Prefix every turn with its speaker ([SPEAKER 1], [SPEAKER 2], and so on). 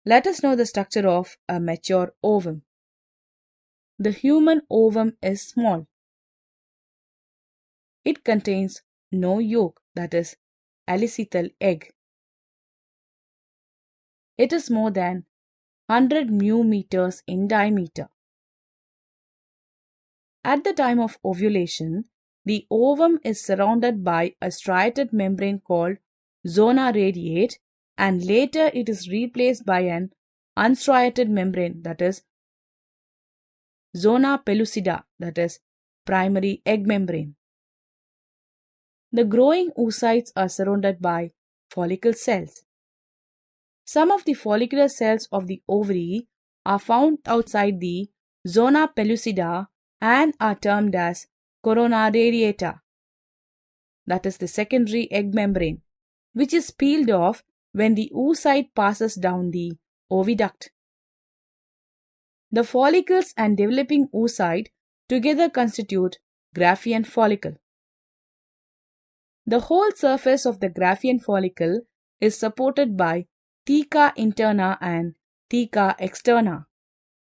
[SPEAKER 1] Let us know the structure of a mature ovum. The human ovum is small. It contains no yolk, that is, Alecithal egg. It is more than 100 μm in diameter. At the time of ovulation, the ovum is surrounded by a striated membrane called Zona radiate, and later it is replaced by an unstriated membrane, that is Zona pellucida, that is primary egg membrane. The growing oocytes are surrounded by follicle cells. Some of the follicular cells of the ovary are found outside the Zona pellucida and are termed as corona radiata, that is the secondary egg membrane, which is peeled off when the oocyte passes down the oviduct. The follicles and developing oocyte together constitute Graafian follicle. The whole surface of the Graafian follicle is supported by theca interna and theca externa.